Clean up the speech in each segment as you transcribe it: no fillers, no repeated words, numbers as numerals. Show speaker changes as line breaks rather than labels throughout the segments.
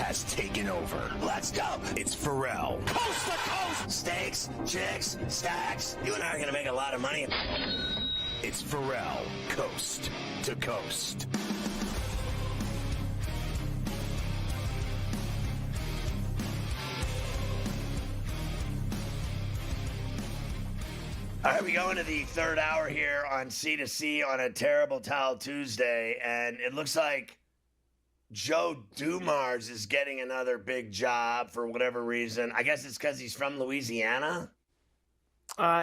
has taken over. Let's go. It's Ferrall. Coast to coast.
Steaks, chicks, stacks. You and I are going to make a lot of money.
It's Ferrall. Coast to coast.
All right, we go into the third hour here on C2C on a terrible towel Tuesday, and it looks like Joe Dumars is getting another big job for whatever reason. I guess it's because he's from Louisiana.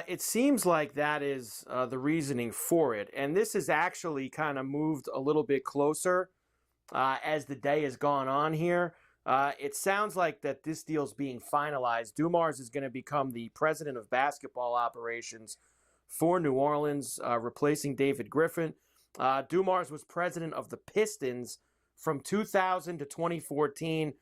It seems like that is the reasoning for it, and this has actually kind of moved a little bit closer as the day has gone on here. It sounds like that this deal's being finalized. Dumars is going to become the president of basketball operations for New Orleans, replacing David Griffin. Dumars was president of the Pistons from 2000 to 2014.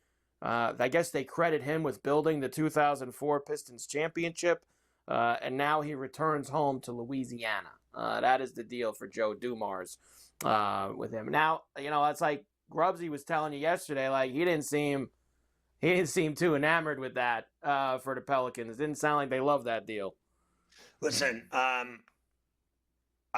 I guess they credit him with building the 2004 Pistons championship, and now he returns home to Louisiana. That is the deal for Joe Dumars with him. Now, it's like Grubsy was telling you yesterday, like he didn't seem too enamored with that for the Pelicans. It didn't sound like they loved that deal.
Listen, I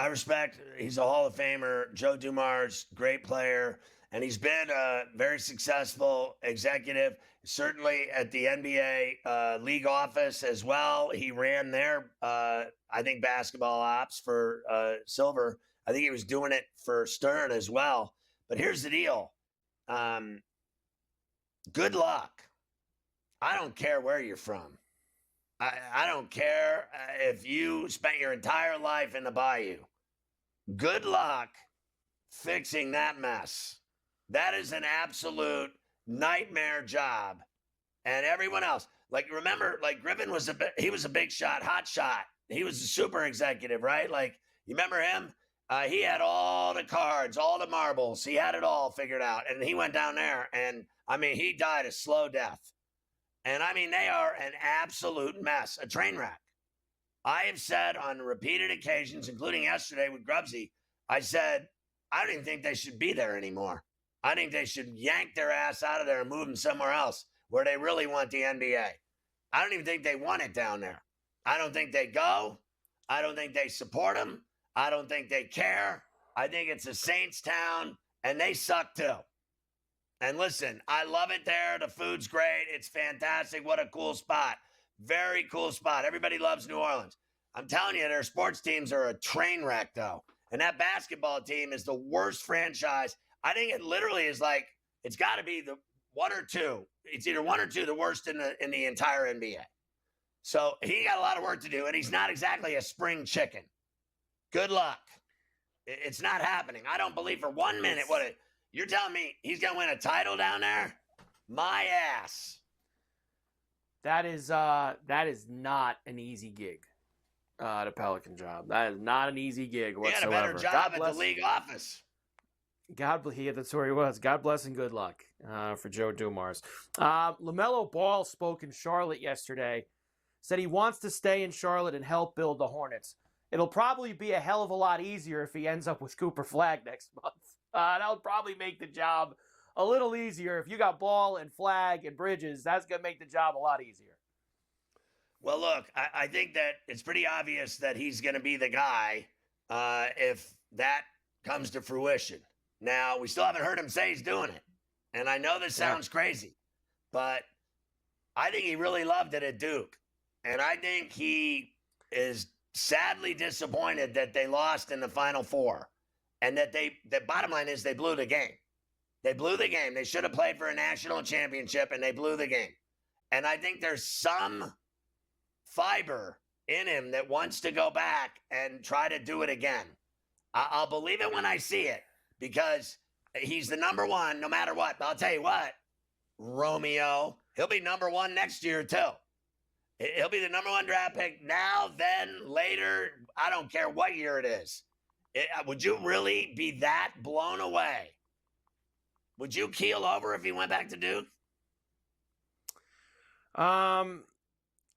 respect. He's a Hall of Famer. Joe Dumars, great player, and he's been a very successful executive. Certainly at the NBA league office as well. He ran their, I think, basketball ops for Silver. I think he was doing it for Stern as well. But here's the deal. Good luck. I don't care where you're from. I don't care if you spent your entire life in the bayou. Good luck fixing that mess. That is an absolute nightmare job. And everyone else, like, remember, like Griffin was he was a big shot, hot shot. He was a super executive, right? Like, you remember him? He had all the cards, all the marbles. He had it all figured out. And he went down there and, he died a slow death. And, they are an absolute mess, a train wreck. I have said on repeated occasions, including yesterday with Grubsy, I said, I don't even think they should be there anymore. I think they should yank their ass out of there and move them somewhere else where they really want the NBA. I don't even think they want it down there. I don't think they go. I don't think they support them. I don't think they care. I think it's a Saints town, and they suck too. And listen, I love it there. The food's great. It's fantastic. What a cool spot. Very cool spot. Everybody loves New Orleans. I'm telling you, their sports teams are a train wreck, though. And that basketball team is the worst franchise. I think it literally is like, it's got to be the one or two. It's either one or two the worst in the entire NBA. So he got a lot of work to do, and he's not exactly a spring chicken. Good luck. It's not happening. I don't believe for 1 minute you're telling me he's going to win a title down there? My ass.
That is not an easy gig, the Pelican job. That is not an easy gig whatsoever.
He had a better job at the league office.
That's where he was. God bless and good luck for Joe Dumars. LaMelo Ball spoke in Charlotte yesterday. Said he wants to stay in Charlotte and help build the Hornets. It'll probably be a hell of a lot easier if he ends up with Cooper Flagg next month. That'll probably make the job a little easier. If you got Ball and Flagg and Bridges, that's going to make the job a lot easier.
Well, look, I think that it's pretty obvious that he's going to be the guy if that comes to fruition. Now, we still haven't heard him say he's doing it. And I know this sounds crazy, but I think he really loved it at Duke. And I think he is sadly disappointed that they lost in the Final Four. And that the bottom line is they blew the game. They blew the game. They should have played for a national championship, and they blew the game. And I think there's some fiber in him that wants to go back and try to do it again. I'll believe it when I see it because he's the number one no matter what. But I'll tell you what, Romeo, he'll be number one next year too. He'll be the number one draft pick now, then, later. I don't care what year it is. Would you really be that blown away? Would you keel over if he went back to Duke?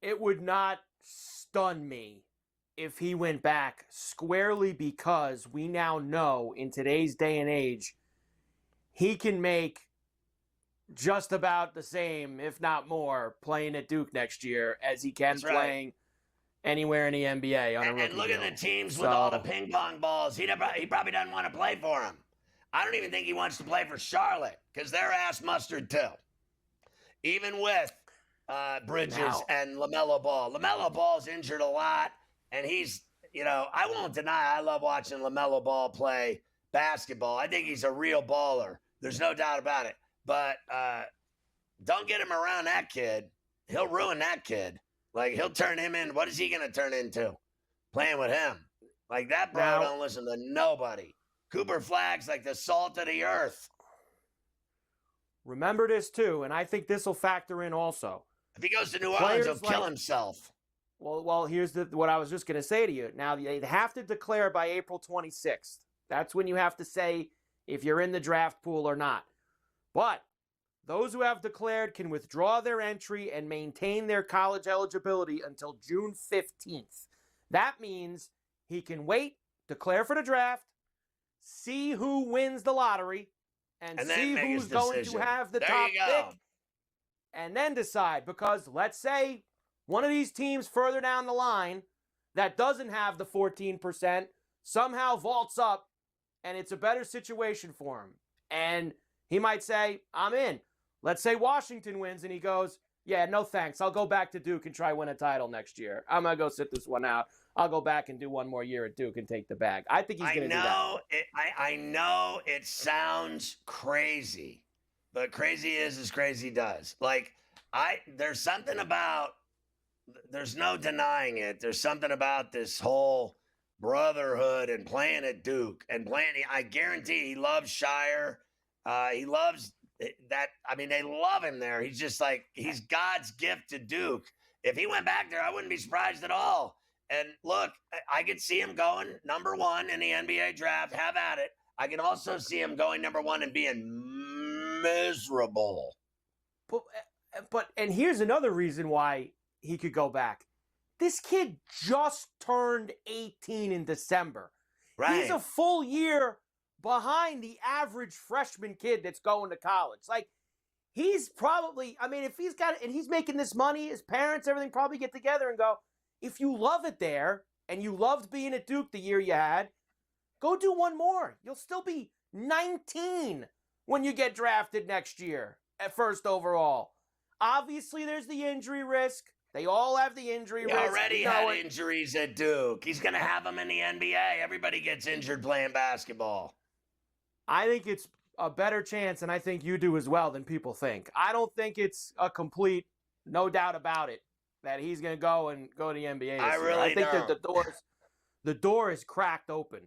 It would not stun me if he went back squarely because we now know in today's day and age, he can make just about the same, if not more, playing at Duke next year as he can playing anywhere in the NBA on a rookie
And look
deal.
at the teams with all the ping pong balls. He probably doesn't want to play for them. I don't even think he wants to play for Charlotte because they're ass mustard too. Even with Bridges and LaMelo Ball. LaMelo Ball's injured a lot, and he's, I won't deny I love watching LaMelo Ball play basketball. I think he's a real baller. There's no doubt about it. But don't get him around that kid. He'll ruin that kid. Like, he'll turn him in. What is he going to turn into? Playing with him. Like, that bro don't listen to nobody. Cooper Flagg's like the salt of the earth.
Remember this, too, and I think this will factor in also.
If he goes to New Orleans, he'll kill himself.
Well, here's what I was just going to say to you. Now, they have to declare by April 26th. That's when you have to say if you're in the draft pool or not. But those who have declared can withdraw their entry and maintain their college eligibility until June 15th. That means he can wait, declare for the draft, see who wins the lottery, and see who's going to have the top pick, and then decide. Because let's say one of these teams further down the line that doesn't have the 14% somehow vaults up, and it's a better situation for him. And he might say, I'm in. Let's say Washington wins, and he goes, yeah, no thanks. I'll go back to Duke and try win a title next year. I'm going to go sit this one out. I'll go back and do one more year at Duke and take the bag. I think he's going to do that.
I know it sounds crazy, but crazy is as crazy does. Like, there's something about, there's no denying it. There's something about this whole brotherhood and playing at Duke and playing. I guarantee he loves Shire. He loves that. I mean, they love him there. He's just like, he's God's gift to Duke. If he went back there, I wouldn't be surprised at all. And look, I could see him going number one in the NBA draft. Have at it. I can also see him going number one and being miserable.
But and here's another reason why he could go back. This kid just turned 18 in December.
Right.
He's a full year behind the average freshman kid that's going to college. Like, he's probably, I mean, if he's got it and he's making this money, his parents, everything probably get together and go, if you love it there and you loved being at Duke the year you had, go do one more. You'll still be 19 when you get drafted next year at first overall. Obviously, there's the injury risk. They all have the injury risk.
He already had injuries at Duke. He's going to have them in the NBA. Everybody gets injured playing basketball.
I think it's a better chance, and I think you do as well, than people think. I don't think it's a complete, no doubt about it, that he's going to go to the NBA.
I
think that the door is cracked open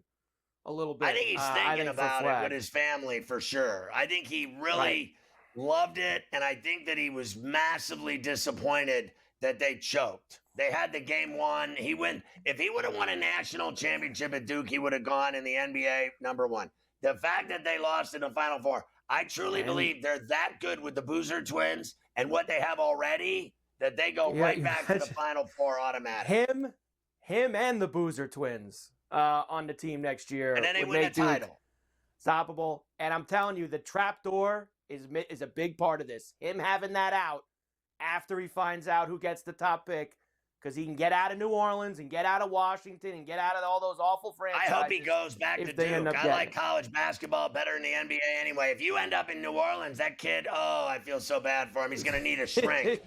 a little bit.
I think he's thinking about it with his family for sure. I think he really loved it, and I think that he was massively disappointed that they choked. They had the game won. If he would have won a national championship at Duke, he would have gone in the NBA number one. The fact that they lost in the Final Four, I truly believe they're that good with the Boozer twins and what they have already that they go right back to the Final Four automatic.
Him and the Boozer twins on the team next year.
And then they win a title.
Stoppable. And I'm telling you, the trapdoor is a big part of this. Him having that out after he finds out who gets the top pick, because he can get out of New Orleans and get out of Washington and get out of all those awful franchises.
I hope he goes back to Duke. I like college basketball better than the NBA anyway. If you end up in New Orleans, that kid, I feel so bad for him. He's going to need a shrink.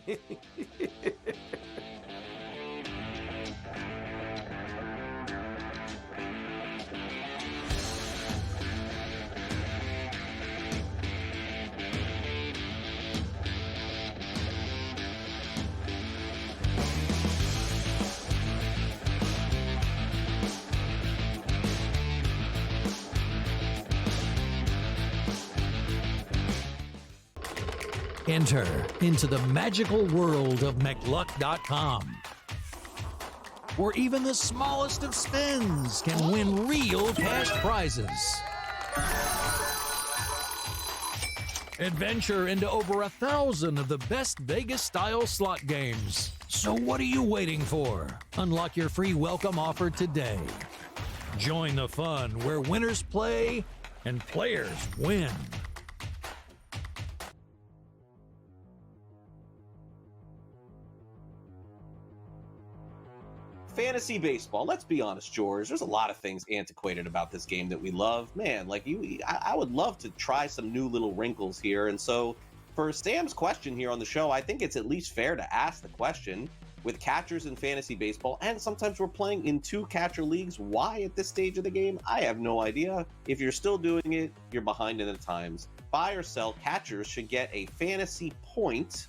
Enter into the magical world of McLuck.com, where even the smallest of spins can win real cash prizes. Adventure into over 1,000 of the best Vegas-style slot games. So what are you waiting for? Unlock your free welcome offer today. Join the fun where winners play and players win.
fantasy baseball. Let's be honest, George. There's a lot of things antiquated about this game that we love. Man, like I would love to try some new little wrinkles here. And so for Sam's question here on the show, I think it's at least fair to ask the question, with catchers in fantasy baseball, and sometimes we're playing in 2 catcher leagues, why at this stage of the game? I have no idea. If you're still doing it, you're behind in the times. Buy or sell, catchers should get a fantasy point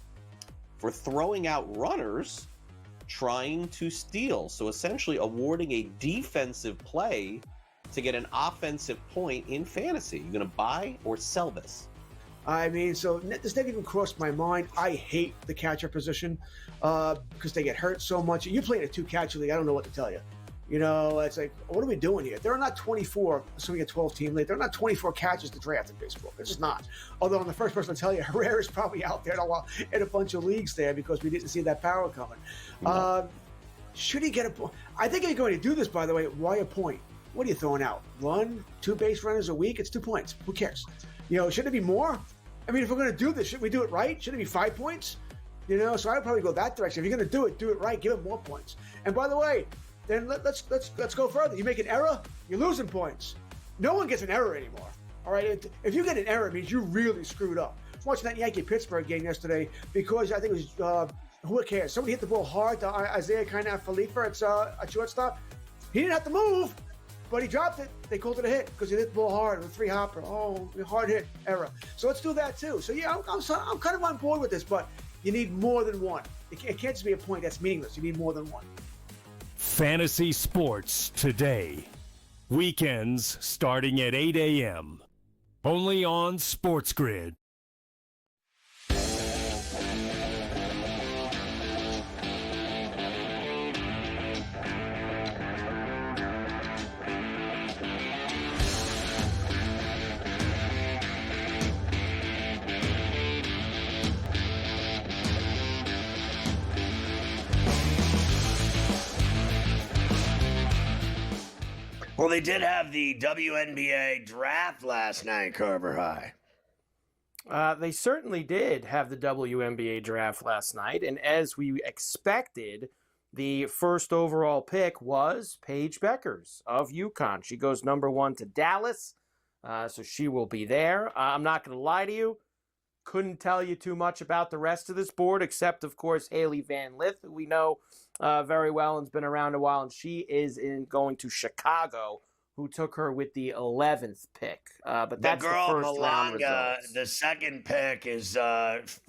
for throwing out runners trying to steal. So essentially awarding a defensive play to get an offensive point in fantasy. You gonna buy or sell this?
I mean, so this never even crossed my mind. I hate the catcher position because they get hurt so much. You play in a 2-catcher league, I don't know what to tell you. You know, it's like, what are we doing here? There are not 24, assuming a 12-team league, there are not 24 catchers to draft in baseball. It's just not. Although I'm the first person to tell you, Herrera's probably out there in a bunch of leagues there because we didn't see that power coming. No. Should he get a point? I think if you're going to do this, by the way, why a point? What are you throwing out? 2 base runners a week? It's 2 points. Who cares? You know, should it be more? I mean, if we're going to do this, should we do it right? Should it be 5 points? You know, so I would probably go that direction. If you're going to do it right. Give it more points. And by the way, then let's go further. You make an error, you're losing points. No one gets an error anymore. All right, if you get an error, it means you really screwed up. I was watching that Yankee-Pittsburgh game yesterday because I think it was who cares? Somebody hit the ball hard to Isaiah Felifa at shortstop. He didn't have to move, but he dropped it. They called it a hit because he hit the ball hard with 3-hopper. Oh, hard hit, error. So let's do that too. So yeah, I'm kind of on board with this, but you need more than one. It can't just be a point that's meaningless. You need more than one.
Fantasy sports today. Weekends starting at 8 a.m. Only on SportsGrid.
Well, they did have the WNBA draft last night, Carver High.
They certainly did have the WNBA draft last night, and as we expected, the first overall pick was Paige Beckers of UConn. She goes number 1 to Dallas, so she will be there. I'm not going to lie to you. Couldn't tell you too much about the rest of this board, except, of course, Haley Van Lith, who we know very well and's been around a while, and she is going to Chicago, who took her with the 11th pick. But that's the girl, the first round results.
The second pick is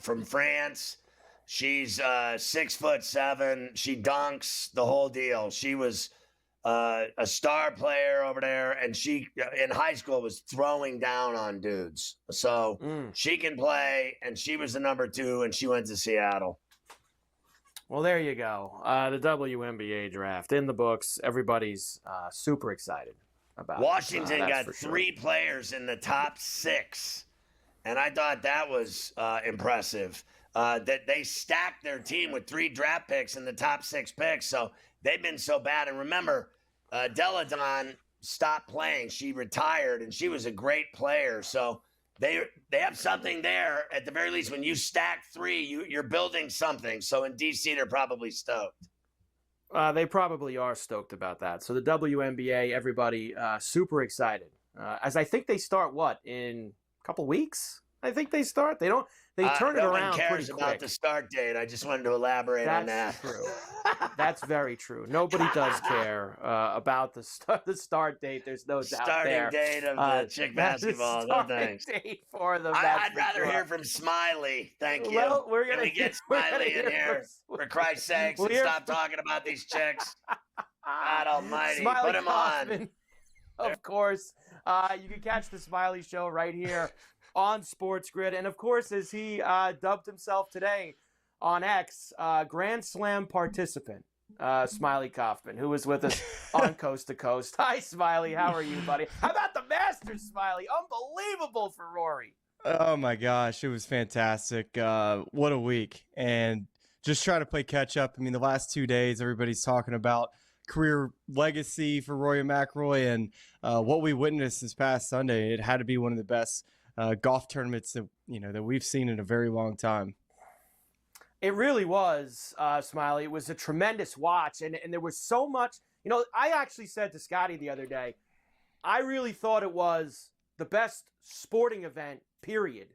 from France. She's 6'7". She dunks the whole deal. She was a star player over there, and she in high school was throwing down on dudes. So she can play, and she was the number 2, and she went to Seattle.
Well, there you go. The WNBA draft in the books. Everybody's super excited about
Washington
it.
got 3 players in the top 6, and I thought that was impressive. That they stacked their team with 3 draft picks in the top 6 picks, so they've been so bad. And remember, Deladon stopped playing. She retired, and she was a great player. So they have something there. At the very least, when you stack 3, you're building something. So in D.C., they're probably stoked.
They probably are stoked about that. So the WNBA, everybody super excited. As I think they start, in a couple weeks? I think they start. They turn it around pretty quick. No one cares
about the start date. I just wanted to elaborate on that.
That's true. That's very true. Nobody does care about the start date. There's no doubt there.
Starting date of the chick basketball. No thanks.
Date for them.
I'd rather hear from Smiley. Thank you.
Well,
Can we get Smiley in here, for Christ's sakes, and stop talking about these chicks? God almighty.
Smiley
Put him
Kaufman, on. Of course. You can catch the Smiley Show right here on SportsGrid. And, of course, as he dubbed himself today on X, Grand Slam participant, Smiley Kaufman, who was with us on Coast to Coast. Hi, Smiley. How are you, buddy? How about the Masters, Smiley? Unbelievable for Rory.
Oh, my gosh. It was fantastic. What a week. And just trying to play catch up. I mean, the last 2 days, everybody's talking about career legacy for Rory McIlroy, and what we witnessed this past Sunday. It had to be one of the best golf tournaments that we've seen in a very long time.
It really was, Smiley. It was a tremendous watch, and there was so much. You know, I actually said to Scotty the other day, I really thought it was the best sporting event, period,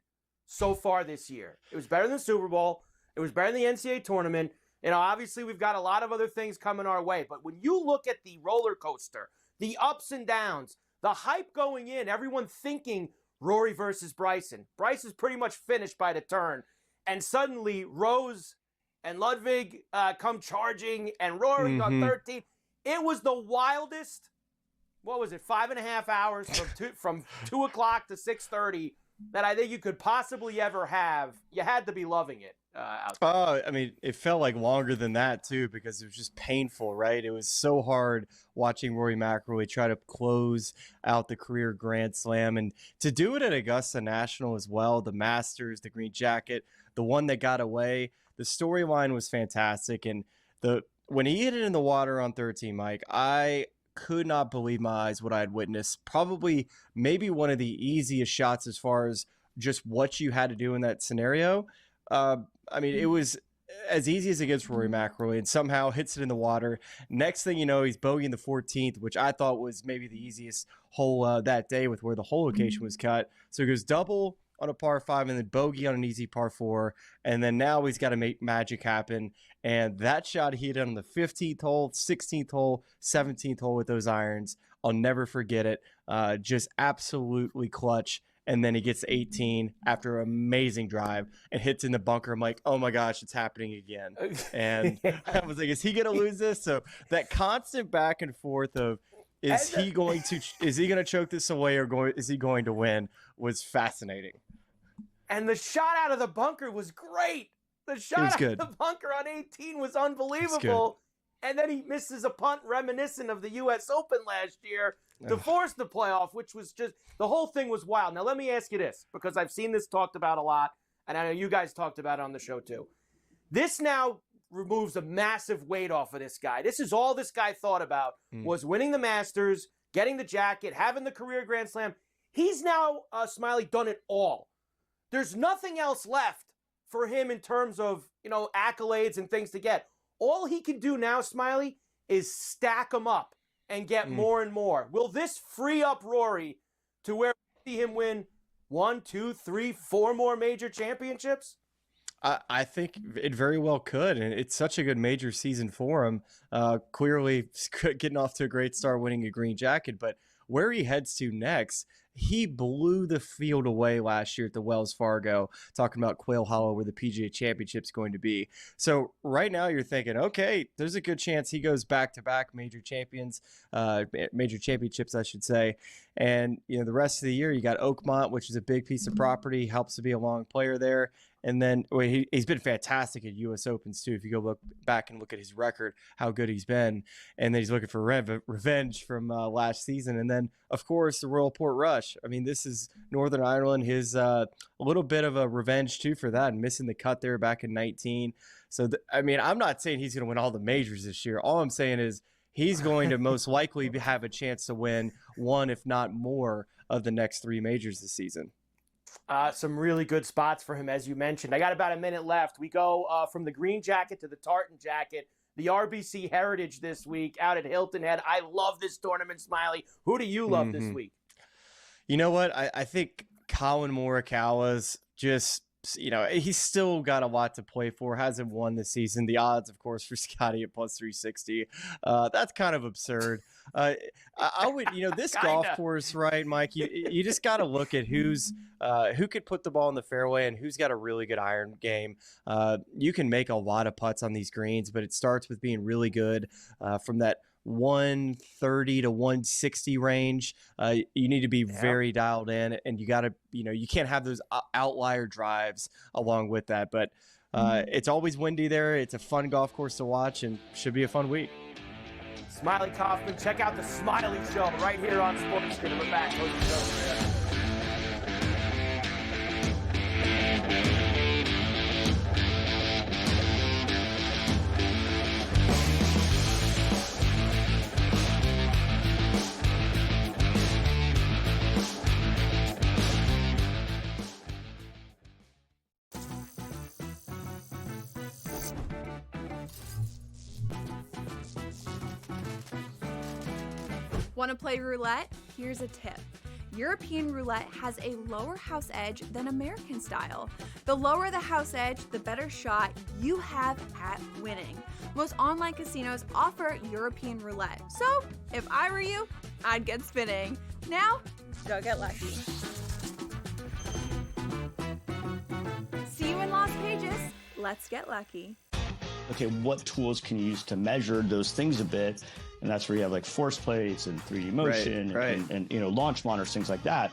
so far this year. It was better than the Super Bowl. It was better than the NCAA tournament. You know, obviously we've got a lot of other things coming our way, but when you look at the roller coaster, the ups and downs, the hype going in, everyone thinking Rory versus Bryson. Bryce is pretty much finished by the turn. And suddenly Rose and Ludwig come charging and Rory on 13. It was the wildest, 5.5 hours from 2 o'clock to 6:30 that I think you could possibly ever have. You had to be loving it out there.
Oh, I mean, it felt like longer than that too, because it was just painful, right? It was so hard watching Rory McIlroy try to close out the career Grand Slam, and to do it at Augusta National as well, the Masters, the green jacket, the one that got away. The storyline was fantastic, and when he hit it in the water on 13, Mike, I could not believe my eyes what I had witnessed. Maybe one of the easiest shots as far as just what you had to do in that scenario. I mean, it was as easy as it gets for Rory McIlroy, and somehow hits it in the water. Next thing you know, he's bogeying the 14th, which I thought was maybe the easiest hole that day with where the hole location was cut. So he goes double on a par 5 and then bogey on an easy par 4. And then now he's got to make magic happen. And that shot he hit on the 15th hole, 16th hole, 17th hole with those irons. I'll never forget it. Just absolutely clutch. And then he gets 18 after an amazing drive and hits in the bunker. I'm like, oh my gosh, it's happening again. And I was like, is he going to lose this? So that constant back and forth of, is he going to choke this away or is he going to win was fascinating.
And the shot out of the bunker was great. The shot out of the bunker on 18 was unbelievable. And then he misses a punt reminiscent of the U.S. Open last year to force the playoff, which was just, the whole thing was wild. Now, let me ask you this, because I've seen this talked about a lot, and I know you guys talked about it on the show too. This now removes a massive weight off of this guy. This is all this guy thought about was winning the Masters, getting the jacket, having the career Grand Slam. He's now, Smiley, done it all. There's nothing else left for him in terms of, accolades and things to get. All he can do now, Smiley, is stack them up and get more and more. Will this free up Rory to where we see him win 1, 2, 3, 4 more major championships?
I think it very well could, and it's such a good major season for him. Clearly getting off to a great start, winning a green jacket, but where he heads to next, he blew the field away last year at the Wells Fargo, talking about Quail Hollow, where the PGA Championship's going to be. So right now you're thinking, okay, there's a good chance he goes back-to-back major championships, I should say. And, the rest of the year you got Oakmont, which is a big piece of property, helps to be a long player there. And then he's been fantastic at U.S. Opens, too. If you go look back and look at his record, how good he's been. And then he's looking for revenge from last season. And then, of course, the Royal Port Rush. I mean, this is Northern Ireland. His a little bit of a revenge, too, for that. And missing the cut there back in 19. So, I'm not saying he's going to win all the majors this year. All I'm saying is he's going to most likely have a chance to win one, if not more, of the next 3 majors this season.
Some really good spots for him, as you mentioned. I got about a minute left. We go from the green jacket to the tartan jacket. The RBC Heritage this week out at Hilton Head. I love this tournament, Smiley. Who do you love this week?
You know what? I think Colin Morikawa's just, he's still got a lot to play for. Hasn't won this season. The odds, of course, for Scotty at plus 360. That's kind of absurd. I would, this golf course, right, Mike? You just got to look at who could put the ball in the fairway and who's got a really good iron game. You can make a lot of putts on these greens, but it starts with being really good from that 130 to 160 range. You need to be very dialed in, and you got to, you can't have those outlier drives along with that. But it's always windy there. It's a fun golf course to watch, and should be a fun week.
Smiley Kaufman, check out the Smiley Show right here on SportsGrid. We're back.
Want to play roulette? Here's a tip. European roulette has a lower house edge than American style. The lower the house edge, the better shot you have at winning. Most online casinos offer European roulette. So, if I were you, I'd get spinning. Now, go get lucky. See you in Las Vegas. Let's get lucky.
Okay, what tools can you use to measure those things a bit? And that's where you have like force plates and 3D motion and launch monitors, things like that.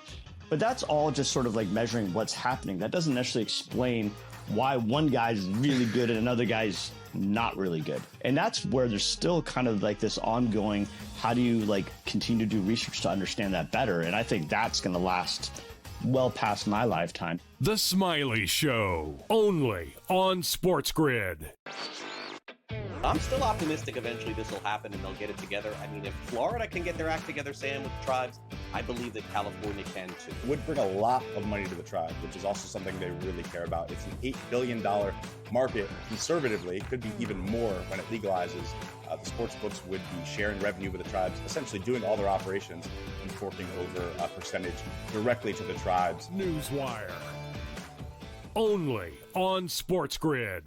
But that's all just sort of like measuring what's happening. That doesn't necessarily explain why one guy's really good and another guy's not really good. And that's where there's still kind of like this ongoing, how do you like continue to do research to understand that better? And I think that's going to last well past my lifetime.
The Smiley Show, only on SportsGrid.
I'm still optimistic eventually this will happen and they'll get it together. I mean, if Florida can get their act together, Sam, with the tribes, I believe that California can too.
It would bring a lot of money to the tribe, which is also something they really care about. It's an $8 billion market. Conservatively, it could be even more when it legalizes. The sports books would be sharing revenue with the tribes, essentially doing all their operations and forking over a percentage directly to the tribes.
Newswire, only on SportsGrid.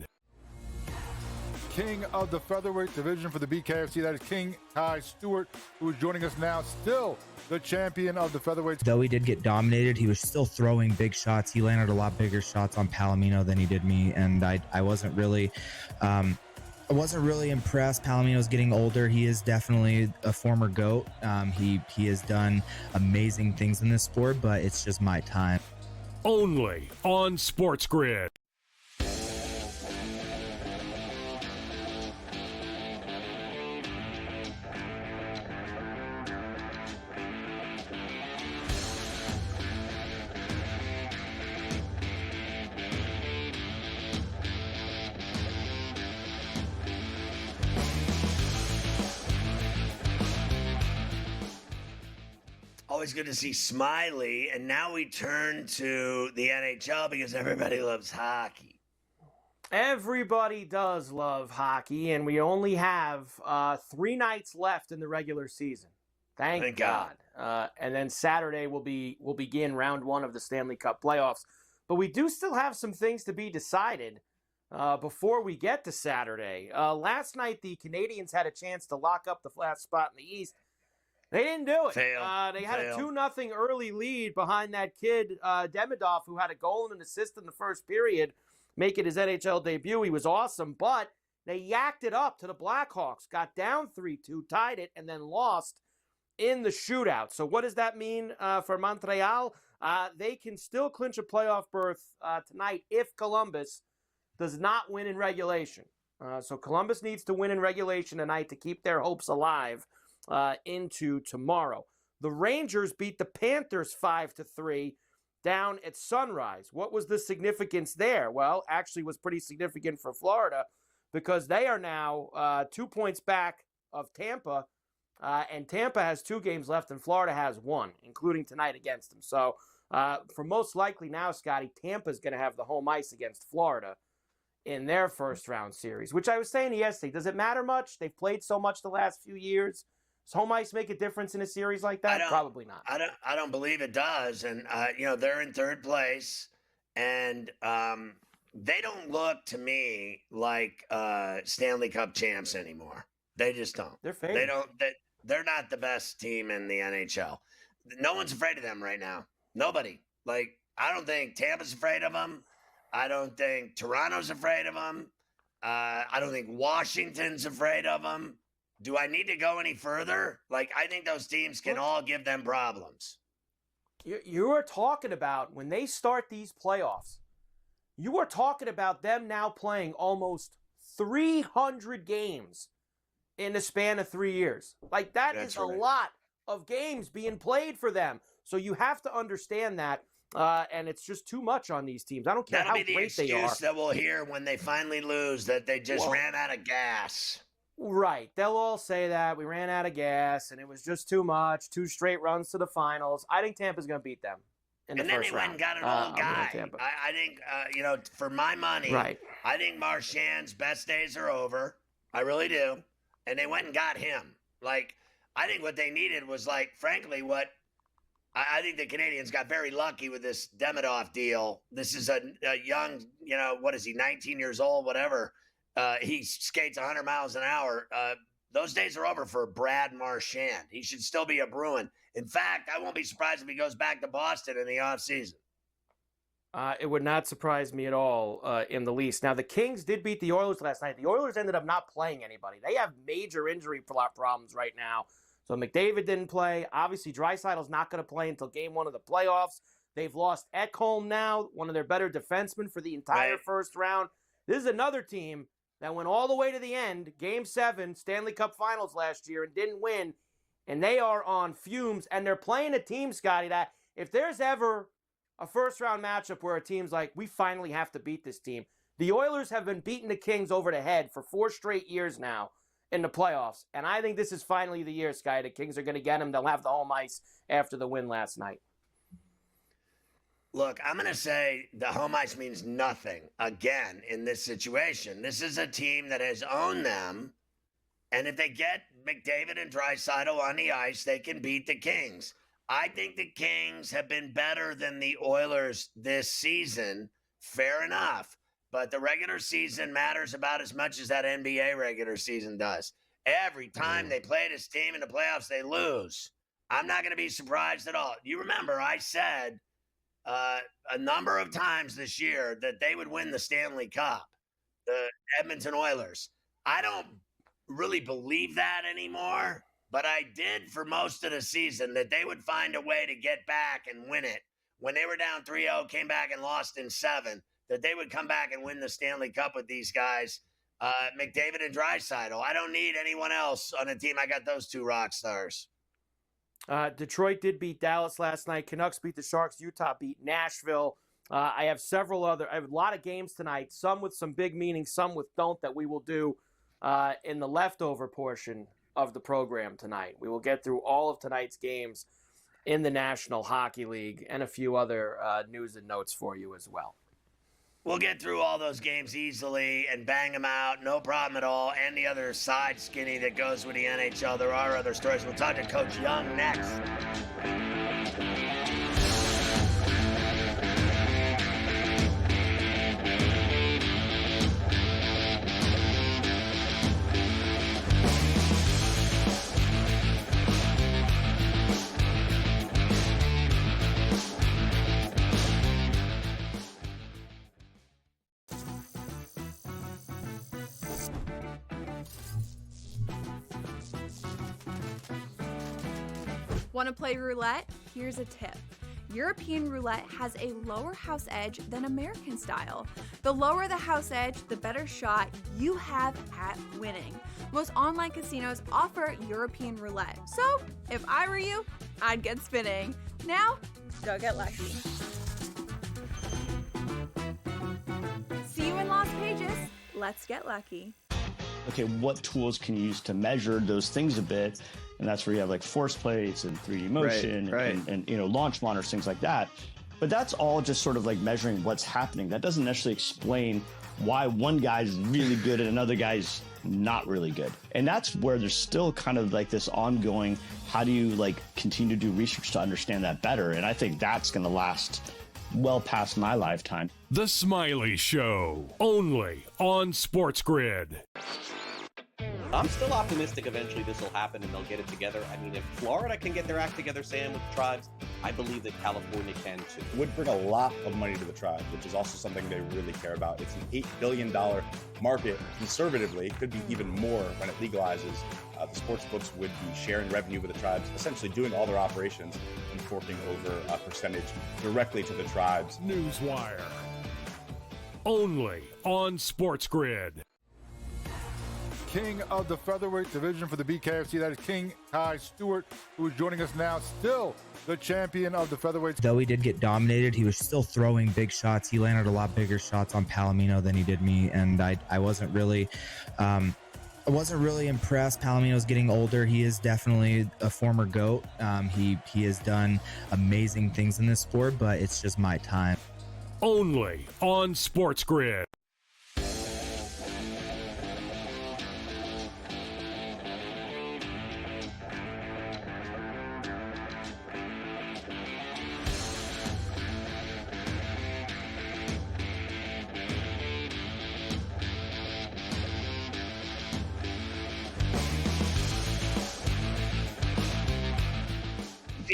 King of the featherweight division for the BKFC. That is King Kai Stewart, who is joining us now, still the champion of the featherweight.
Though he did get dominated, he was still throwing big shots. He landed a lot bigger shots on Palomino than he did me, and I wasn't really impressed. Palomino's getting older. He is definitely a former GOAT. He has done amazing things in this sport, but it's just my time.
Only on SportsGrid.
Always good to see Smiley. And now we turn to the NHL because everybody loves hockey.
Everybody does love hockey, and we only have 3 nights left in the regular season. Thank God. And then Saturday will begin round 1 of the Stanley Cup playoffs. But we do still have some things to be decided before we get to Saturday. Last night, the Canadiens had a chance to lock up the last spot in the East. They didn't do it. They had a 2-0 early lead behind that kid, Demidov, who had a goal and an assist in the first period, making his NHL debut. He was awesome, but they yacked it up to the Blackhawks, got down 3-2, tied it, and then lost in the shootout. So what does that mean for Montreal? They can still clinch a playoff berth tonight if Columbus does not win in regulation. So Columbus needs to win in regulation tonight to keep their hopes alive into tomorrow. The Rangers beat the Panthers 5-3 down at Sunrise. What was the significance there? Well, actually was pretty significant for Florida because they are now 2 points back of Tampa, and Tampa has 2 games left and Florida has 1, including tonight against them. So for most likely now, Scotty, Tampa's going to have the home ice against Florida in their first round series, which I was saying yesterday. Does it matter much? They've played so much the last few years. Does home ice make a difference in a series like that? Probably not.
I don't believe it does. And, they're in third place. And they don't look to me like Stanley Cup champs anymore. They just don't.
They're fading.
They're not the best team in the NHL. No one's afraid of them right now. Nobody. Like, I don't think Tampa's afraid of them. I don't think Toronto's afraid of them. I don't think Washington's afraid of them. Do I need to go any further? Like, I think those teams can all give them problems.
You are talking about when they start these playoffs, you are talking about them now playing almost 300 games in the span of 3 years. Like, that's a lot of games being played for them. So you have to understand that. And it's just too much on these teams. I don't care how great they are.
That'll be the excuse that we'll hear when they finally lose, that they just ran out of gas.
Right. They'll all say that. We ran out of gas, and it was just too much. 2 straight runs to the finals. I think Tampa's going to beat them in the first round.
And then they went and got an old guy. I think, for my money,
right.
I think Marchand's best days are over. I really do. And they went and got him. Like, I think what they needed was, like, frankly, what I think the Canadians got very lucky with this Demidov deal. This is a young, what is he, 19 years old, whatever. He skates 100 miles an hour. Those days are over for Brad Marchand. He should still be a Bruin. In fact, I won't be surprised if he goes back to Boston in the offseason.
It would not surprise me at all in the least. Now, the Kings did beat the Oilers last night. The Oilers ended up not playing anybody. They have major injury problems right now. So McDavid didn't play. Obviously, Draisaitl's not going to play until game 1 of the playoffs. They've lost Ekholm now, one of their better defensemen for the entire first round. This is another team that went all the way to the end, Game 7, Stanley Cup Finals last year, and didn't win. And they are on fumes. And they're playing a team, Scotty, that if there's ever a first-round matchup where a team's like, we finally have to beat this team, the Oilers have been beating the Kings over the head for 4 straight years now in the playoffs. And I think this is finally the year, Sky. The Kings are going to get them. They'll have the home ice after the win last night.
Look, I'm going to say the home ice means nothing again in this situation. This is a team that has owned them. And if they get McDavid and Draisaitl on the ice, they can beat the Kings. I think the Kings have been better than the Oilers this season. Fair enough. But the regular season matters about as much as that NBA regular season does. Every time they play this team in the playoffs, they lose. I'm not going to be surprised at all. You remember I said a number of times this year that they would win the Stanley Cup, the Edmonton Oilers. I don't really believe that anymore, but I did for most of the season that they would find a way to get back and win it. When they were down 3-0, came back and lost in 7, that they would come back and win the Stanley Cup with these guys, McDavid and Draisaitl. I don't need anyone else on the team. I got those 2 rock stars.
Detroit did beat Dallas last night. Canucks beat the Sharks. Utah beat Nashville. I have a lot of games tonight, some with some big meaning, some with don't, that we will do in the leftover portion of the program tonight. We will get through all of tonight's games in the National Hockey League and a few other news and notes for you as well.
We'll get through all those games easily and bang them out. No problem at all. And the other side skinny that goes with the NHL. There are other stories. We'll talk to Coach Young next.
Want to play roulette? Here's a tip. European roulette has a lower house edge than American style. The lower the house edge, the better shot you have at winning. Most online casinos offer European roulette. So, if I were you, I'd get spinning. Now, go get lucky. See you in Lost Pages. Let's get lucky.
Okay, what tools can you use to measure those things a bit? And that's where you have like force plates and 3D motion and launch monitors, things like that. But that's all just sort of like measuring what's happening. That doesn't necessarily explain why one guy's really good and another guy's not really good. And that's where there's still kind of like this ongoing, how do you like continue to do research to understand that better? And I think that's going to last well past my lifetime.
The Smiley Show, only on SportsGrid.
I'm still optimistic eventually this will happen and they'll get it together. I mean, if Florida can get their act together, Sam, with the tribes, I believe that California can too.
Would bring a lot of money to the tribe, which is also something they really care about. It's an $8 billion market. Conservatively, it could be even more when it legalizes. The sports books would be sharing revenue with the tribes, essentially doing all their operations and forking over a percentage directly to the tribes.
Newswire, only on SportsGrid.
King of the featherweight division for the BKFC. That is King Kai Stewart, who is joining us now, still the champion of the featherweight.
Though he did get dominated, he was still throwing big shots. He landed a lot bigger shots on Palomino than he did me, and I wasn't really impressed. Palomino's getting older. He is definitely a former GOAT. He has done amazing things in this sport, but it's just my time.
Only on SportsGrid.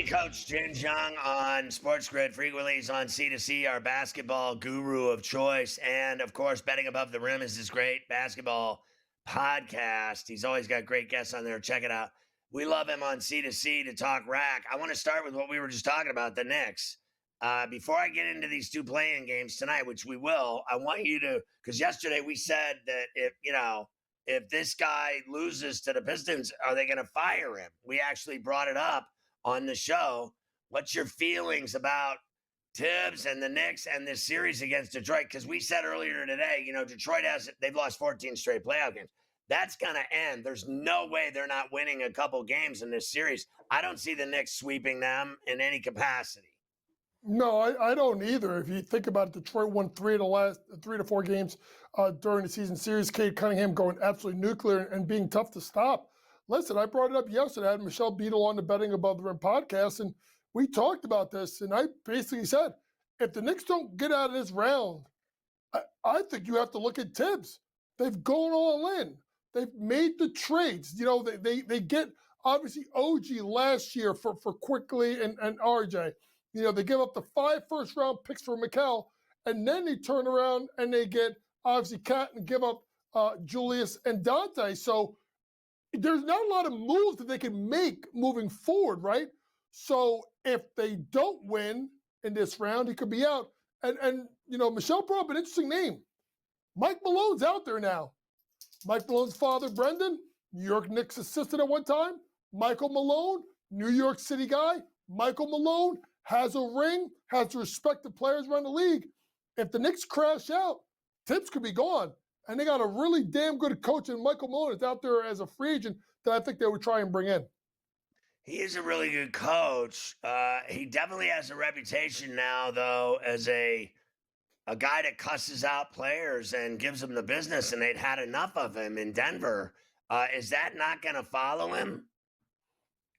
Coach Jin Jung on SportsGrid. Frequently he's on C2C, our basketball guru of choice. And, of course, Betting Above the Rim is his great basketball podcast. He's always got great guests on there. Check it out. We love him on C2C to talk rack. I want to start with what we were just talking about, the Knicks. Before I get into these two play-in games tonight, which we will, I want you to, because yesterday we said that if this guy loses to the Pistons, are they going to fire him? We actually brought it up on the show. What's your feelings about Tibbs and the Knicks and this series against Detroit? Because we said earlier today, Detroit they've lost 14 straight playoff games. That's going to end. There's no way they're not winning a couple games in this series. I don't see the Knicks sweeping them in any capacity.
No, I don't either. If you think about it, Detroit won 3 of the last 3 to 4 games during the season series. Cade Cunningham going absolutely nuclear and being tough to stop. Listen, I brought it up yesterday. I had Michelle Beadle on the Betting Above the Rim podcast, and we talked about this. And I basically said, if the Knicks don't get out of this round, I think you have to look at Tibbs. They've gone all in. They've made the trades. They get obviously OG last year for Quickly and RJ. They give up the 5 first-round picks for Mikal, and then they turn around and they get obviously Cat and give up Julius and Dante. So there's not a lot of moves that they can make moving forward, right? So if they don't win in this round, he could be out. And Michelle brought up an interesting name. Mike Malone's out there now. Mike Malone's father, Brendan, New York Knicks assistant at one time. Michael Malone, New York City guy. Michael Malone has a ring, has to respect the players around the league. If the Knicks crash out, Tibbs could be gone. And they got a really damn good coach in Michael Malone that's out there as a free agent that I think they would try and bring in.
He is a really good coach. He definitely has a reputation now, though, as a guy that cusses out players and gives them the business, and they'd had enough of him in Denver. Is that not going to follow him?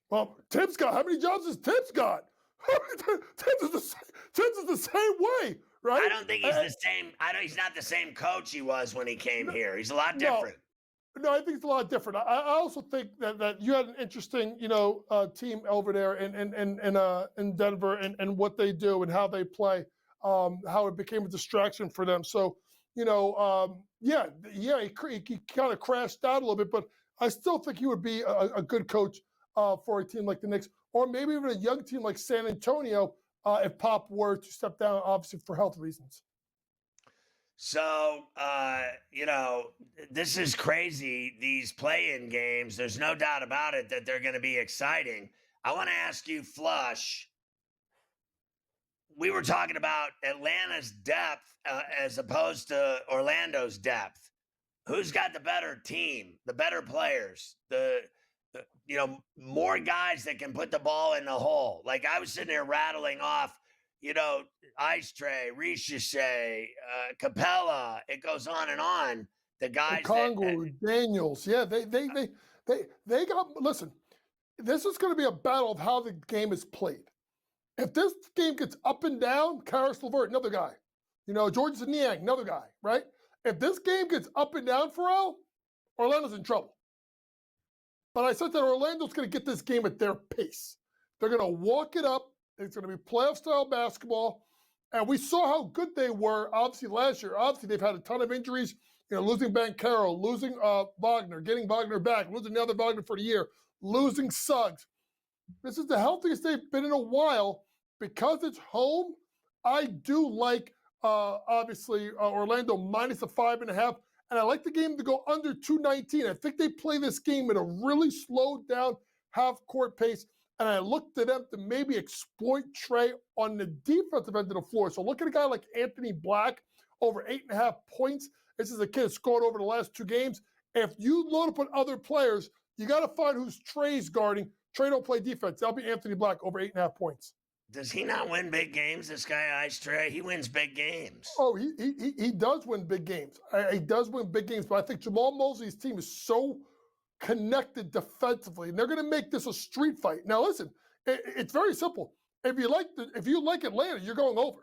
Well, Tibbs got, how many jobs has Tibbs got? Tibbs is the same way, right?
I don't think he's the same. He's not the same coach he was when he came here. He's a lot different.
No, I think it's a lot different. I also think that you had an interesting, team over there in Denver and what they do and how they play, how it became a distraction for them. So, he kind of crashed out a little bit, but I still think he would be a good coach for a team like the Knicks, or maybe even a young team like San Antonio if Pop were to step down, obviously for health reasons.
So, this is crazy, these play-in games. There's no doubt about it that they're going to be exciting. I want to ask you, Flush, we were talking about Atlanta's depth as opposed to Orlando's depth. Who's got the better team, the better players, more guys that can put the ball in the hole? Like I was sitting there rattling off, Ice Tray, Ricochet, Capella. It goes on and on. The guys,
Congo, Daniels, yeah, they got. Listen, this is going to be a battle of how the game is played. If this game gets up and down, Karis LeVert, another guy. Georges Niang, another guy, right? If this game gets up and down for Orlando's in trouble. But I said that Orlando's going to get this game at their pace. They're going to walk it up. It's going to be playoff-style basketball. And we saw how good they were, obviously, last year. Obviously, they've had a ton of injuries, losing Banchero, losing Wagner, getting Wagner back, losing the other Wagner for the year, losing Suggs. This is the healthiest they've been in a while. Because it's home, I do like, obviously, Orlando minus the 5.5. And I like the game to go under 219. I think they play this game at a really slowed down half-court pace. And I look to them to maybe exploit Trey on the defensive end of the floor. So look at a guy like Anthony Black, over 8.5 points. This is a kid that scored over the last 2 games. If you load up on other players, you got to find who's Trey's guarding. Trey don't play defense. That'll be Anthony Black, over 8.5 points.
Does he not win big games, this guy Ice Tray? He wins big games.
Oh, he does win big games. He does win big games. But I think Jamal Mosley's team is so connected defensively, and they're going to make this a street fight. Now, listen, it's very simple. If you like Atlanta, you're going over.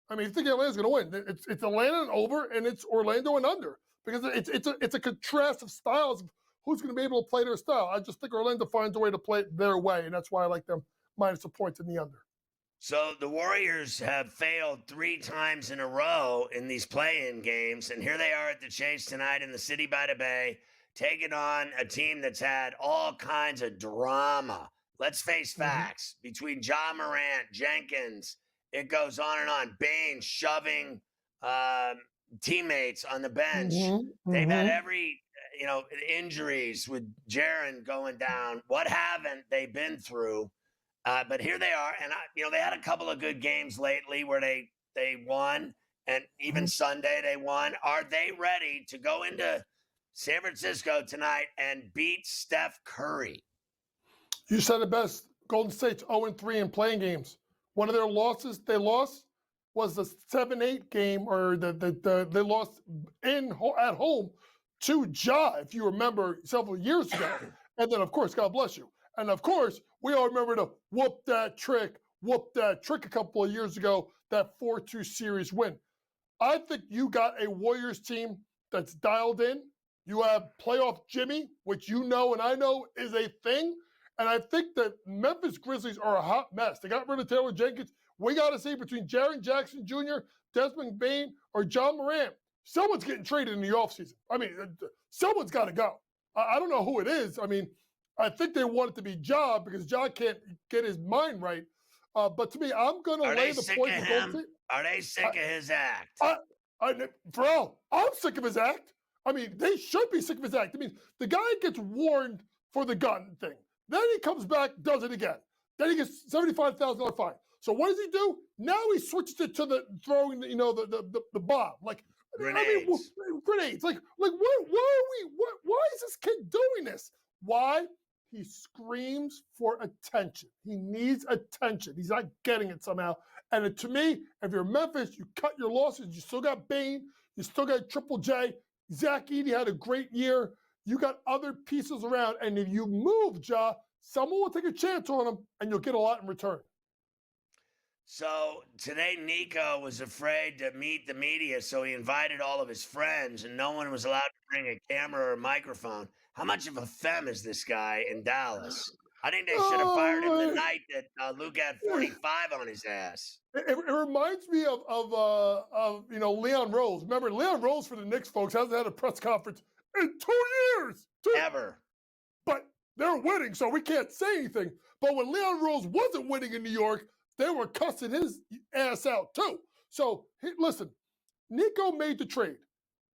I mean, if you think Atlanta's going to win, it's Atlanta and over, and it's Orlando and under, because it's a contrast of styles of who's going to be able to play their style. I just think Orlando finds a way to play it their way, and that's why I like them minus a point in the under.
So the Warriors have failed 3 times in a row in these play-in games, and here they are at the Chase tonight in the city by the bay, taking on a team that's had all kinds of drama. Let's face facts. Between Ja Morant, Jenkins, it goes on and on. Bain shoving teammates on the bench. They've had every, injuries with Jaren going down. What haven't they been through? But here they are, and they had a couple of good games lately where they won, and even Sunday they won. Are they ready to go into San Francisco tonight and beat Steph Curry?
You said it best. Golden State's 0-3 in playing games. One of their losses they lost was the 7-8 game, or they lost at home to Ja, if you remember, several years ago. And then, of course, God bless you. And of course, we all remember the whoop that trick a couple of years ago, that 4-2 series win. I think you got a Warriors team that's dialed in. You have playoff Jimmy, which you know and I know is a thing. And I think that Memphis Grizzlies are a hot mess. They got rid of Taylor Jenkins. We got to see between Jaren Jackson Jr., Desmond Bain, or John Morant. Someone's getting traded in the offseason. I mean, someone's got to go. I don't know who it is. I mean, I think they want it to be Ja because Ja can't get his mind right. But to me, I'm going to lay the point.
Are they sick of his act?
Ferrall, I'm sick of his act. I mean, they should be sick of his act. I mean, the guy gets warned for the gun thing. Then he comes back, does it again. Then he gets $75,000 fine. So what does he do? Now he switches it to the throwing, the bomb. Like,
grenades.
Grenades. Like, why is this kid doing this? Why? He screams for attention. He needs attention. He's not getting it somehow. And to me, if you're Memphis, you cut your losses. You still got Bain. You still got Triple J. Zach Edey had a great year. You got other pieces around. And if you move Ja, someone will take a chance on him, and you'll get a lot in return.
So today, Nico was afraid to meet the media, so he invited all of his friends, and no one was allowed to bring a camera or a microphone. How much of a femme is this guy in Dallas? I think they should have fired him the night that Luke had 45 on his ass.
It reminds me of Leon Rose. Remember, Leon Rose for the Knicks, folks, hasn't had a press conference in 2 years.
Ever.
But they're winning, so we can't say anything. But when Leon Rose wasn't winning in New York, they were cussing his ass out too. So, listen, Nico made the trade.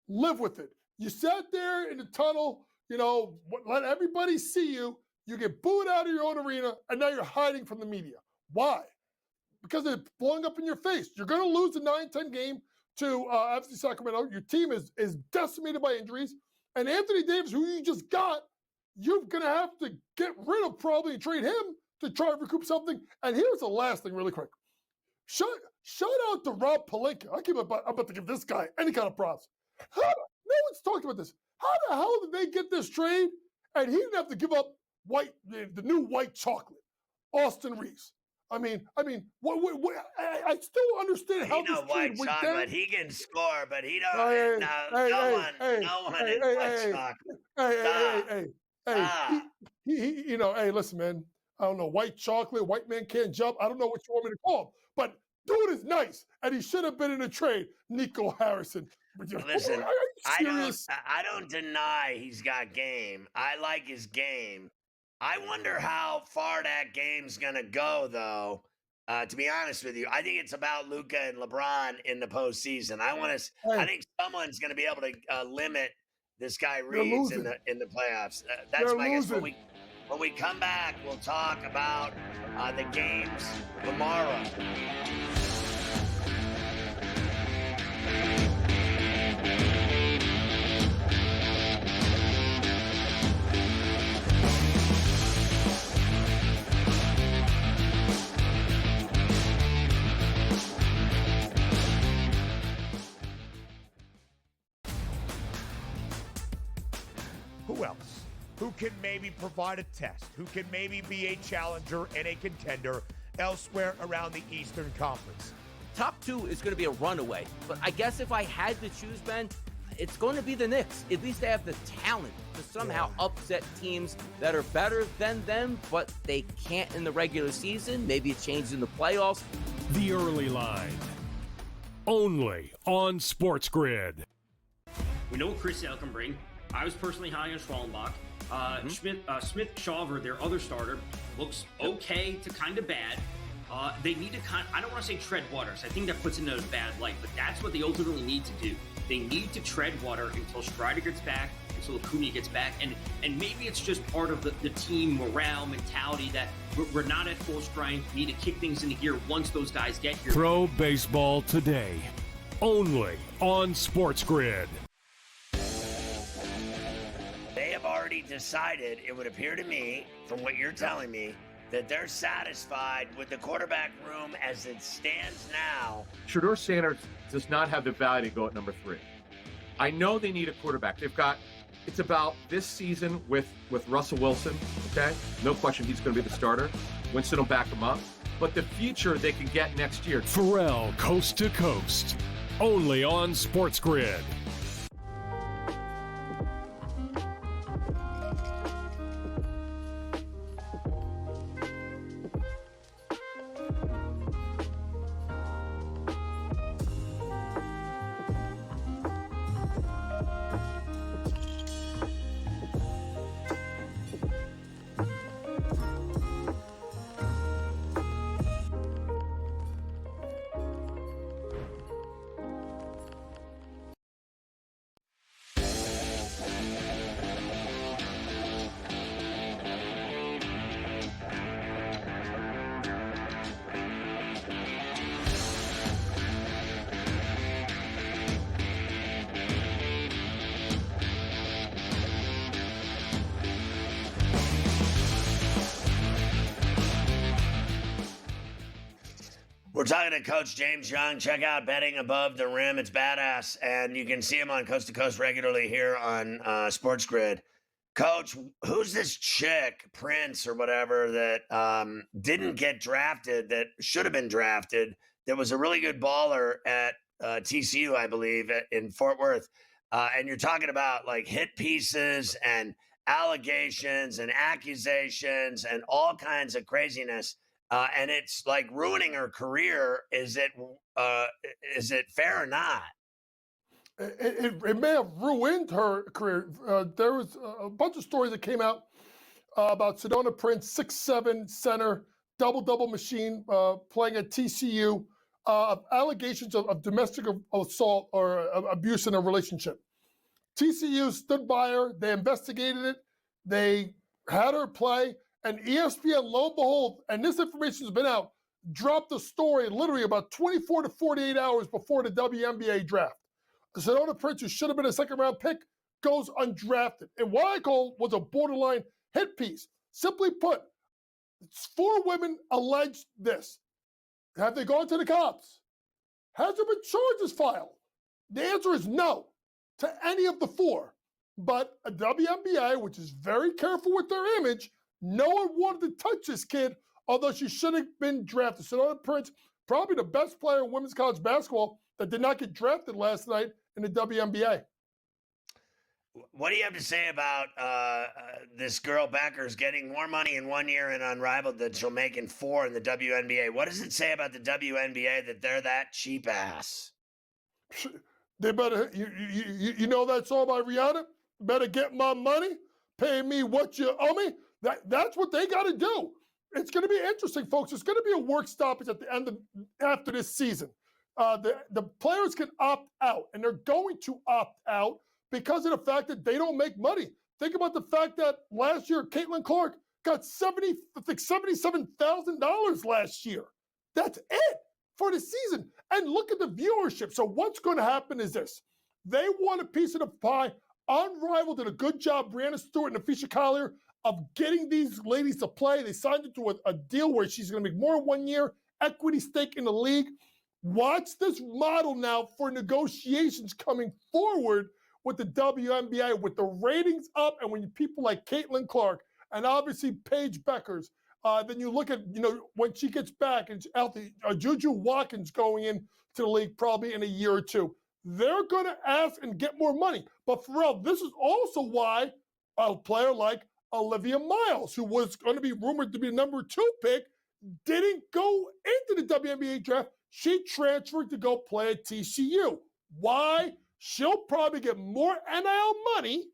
Live with it. You sat there in the tunnel, let everybody see you. You get booed out of your own arena, and now you're hiding from the media. Why? Because it's blowing up in your face. You're going to lose the 9-10 game to FC Sacramento. Your team is decimated by injuries. And Anthony Davis, who you just got, you're going to have to get rid of probably and trade him to try and recoup something. And here's the last thing really quick. Shout out to Rob Pelinka. I'm about to give this guy any kind of props. No one's talked about this. How the hell did they get this trade? And he didn't have to give up the new white chocolate, Austin Reeves. I mean, what, I still understand how this trade went down.
He can score, but he don't. No one in white chocolate.
Hey, listen, man. I don't know, white chocolate, white man can't jump. I don't know what you want me to call him, but dude is nice, and he should have been in a trade. Nico Harrison.
Listen, I don't deny he's got game. I like his game. I wonder how far that game's gonna go, though. To be honest with you, I think it's about Luka and LeBron in the postseason. I think someone's gonna be able to limit this guy Reeves in the playoffs. That's my guess. When we come back, we'll talk about the games tomorrow.
Who else? Who can maybe provide a test? Who can maybe be a challenger and a contender elsewhere around the Eastern Conference?
Top 2 is going to be a runaway, but I guess if I had to choose, Ben, it's going to be the Knicks. At least they have the talent to somehow upset teams that are better than them, but they can't in the regular season. Maybe it changes in the playoffs.
The Early Line. Only on SportsGrid.
We know what Chris Sale can bring. I was personally high on Schwallenbach. Smith-Shawver, their other starter, looks okay to kind of bad. They need to I don't want to say tread water, so I think that puts it in a bad light, but that's what they ultimately need to do. They need to tread water until Strider gets back, until Acuna gets back, and maybe it's just part of the team morale mentality that we're not at full strength. We need to kick things into gear once those guys get here.
Pro Baseball Today. Only on SportsGrid.
They have already decided, it would appear to me, from what you're telling me, that they're satisfied with the quarterback room as it stands now.
Shedeur Sanders does not have the value to go at number 3. I know they need a quarterback. It's about this season with Russell Wilson, okay? No question he's going to be the starter. Winston will back him up. But the future they can get next year.
Ferrall, Coast to Coast. Only on SportsGrid.
We're talking to Coach James Young. Check out Betting Above the Rim. It's badass. And you can see him on Coast to Coast regularly here on SportsGrid. Coach, who's this chick, Prince or whatever, that didn't get drafted, that should have been drafted, that was a really good baller at TCU, I believe, in Fort Worth. And you're talking about like hit pieces and allegations and accusations and all kinds of craziness. And it's like ruining her career. Is it fair or not?
It may have ruined her career. There was a bunch of stories that came out about Sedona Prince, 6'7" center, double machine, playing at TCU, allegations of domestic assault or abuse in a relationship. TCU stood by her. They investigated it. They had her play. And ESPN, lo and behold, and this information has been out, dropped the story literally about 24 to 48 hours before the WNBA draft. Sedona Prince, who should have been a second-round pick, goes undrafted. And what I call was a borderline hit piece. Simply put, 4 women alleged this. Have they gone to the cops? Has there been charges filed? The answer is no to any of the 4. But a WNBA, which is very careful with their image, no one wanted to touch this kid, although she should have been drafted. Sedona Prince, probably the best player in women's college basketball that did not get drafted last night in the WNBA.
What do you have to say about this girl Becker's getting more money in 1 year and Unrivaled than she'll make in 4 in the WNBA? What does it say about the WNBA that they're that cheap ass?
They better, you know that song by Rihanna? Better get my money, pay me what you owe me. That's what they got to do. It's going to be interesting, folks. There's going to be a work stoppage at the end of after this season. The players can opt out, and they're going to opt out because of the fact that they don't make money. Think about the fact that last year, Caitlin Clark got $77,000 last year. That's it for the season. And look at the viewership. So what's going to happen is this. They want a piece of the pie. Unrivaled did a good job, Brianna Stewart and Afisha Collier, of getting these ladies to play. They signed into a deal where she's going to make more in 1 year, equity stake in the league. Watch this model now for negotiations coming forward with the WNBA, with the ratings up, and when people like Caitlin Clark and obviously Paige Beckers, then you look at, when she gets back and Juju Watkins going in to the league probably in a year or two. they're going to ask and get more money. But Ferrall, this is also why a player like Olivia Miles, who was going to be rumored to be the number 2 pick, didn't go into the WNBA draft. She transferred to go play at TCU. Why? She'll probably get more NIL money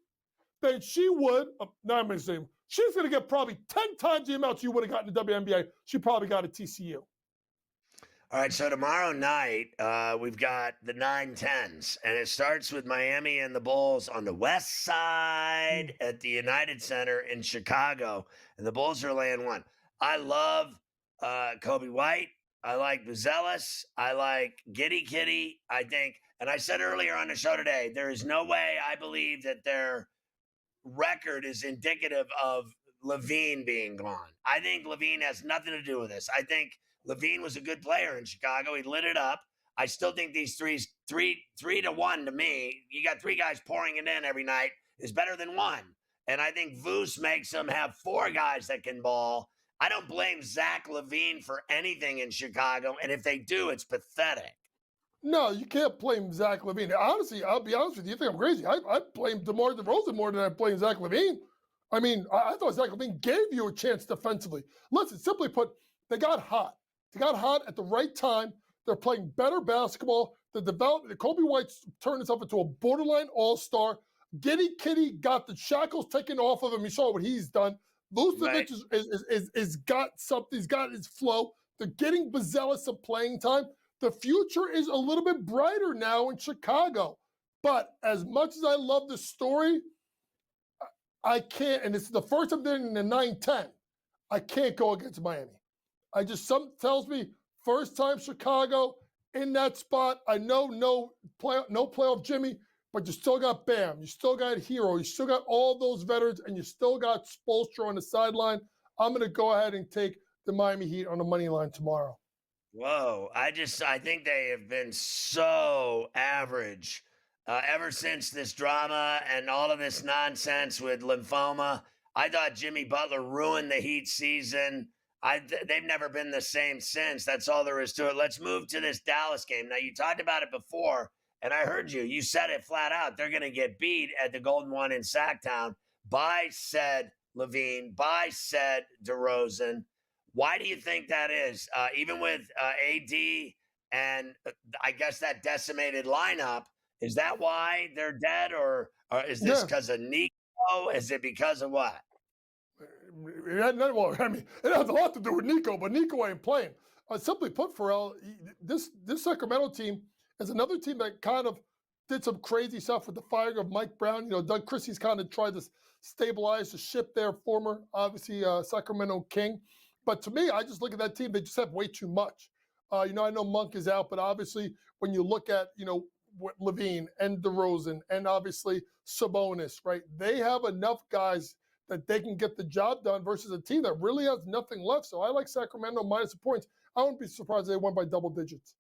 than she would. Not I'm going to say she's going to get probably 10 times the amount she would have gotten in the WNBA. She probably got at TCU.
All right, so tomorrow night, we've got the 9-10s, and it starts with Miami and the Bulls on the west side at the United Center in Chicago, and the Bulls are laying 1. I love Kobe White. I like Buzelis. I like Giddy Kitty. I think, and I said earlier on the show today, there is no way I believe that their record is indicative of Levine being gone. I think Levine has nothing to do with this. I think Levine was a good player in Chicago. He lit it up. I still think these three to 1 to me, you got 3 guys pouring it in every night, is better than 1. And I think Voos makes them have 4 guys that can ball. I don't blame Zach LaVine for anything in Chicago. And if they do, it's pathetic.
No, you can't blame Zach LaVine. Honestly, I'll be honest with you. You think I'm crazy? I blame DeMar DeRozan more than I blame Zach LaVine. I mean, I thought Zach LaVine gave you a chance defensively. Listen, simply put, they got hot. They got hot at the right time. They're playing better basketball. The development, Kobe White turned himself into a borderline all-star. Giddy Kitty got the shackles taken off of him. You saw what he's done. Vucevic is got something. He's got his flow. They're getting Buzelis some playing time. The future is a little bit brighter now in Chicago. But as much as I love the story, I can't, and it's the first time they're in the 9-10, I can't go against Miami. Something tells me first time Chicago in that spot. I know no playoff Jimmy, but you still got Bam. You still got Hero. You still got all those veterans, and you still got Spoelstra on the sideline. I'm going to go ahead and take the Miami Heat on the money line tomorrow.
Whoa. I think they have been so average ever since this drama and all of this nonsense with lymphoma. I thought Jimmy Butler ruined the Heat season. They've never been the same since. That's all there is to it. Let's move to this Dallas game. Now, you talked about it before, and I heard you. You said it flat out. They're going to get beat at the Golden One in Sacktown by said Levine, by said DeRozan. Why do you think that is? Even with AD and I guess that decimated lineup, is that why they're dead? Or is this because of Nico? Is it because of what?
It has a lot to do with Nico, but Nico ain't playing. Simply put, Ferrall, this Sacramento team is another team that kind of did some crazy stuff with the firing of Mike Brown. Doug Christie's kind of tried to stabilize the ship there, former, obviously, Sacramento King. But to me, I just look at that team, they just have way too much. I know Monk is out, but obviously when you look at, Levine and DeRozan and obviously Sabonis, right? They have enough guys that they can get the job done versus a team that really has nothing left. So I like Sacramento minus the points. I wouldn't be surprised if they won by double digits.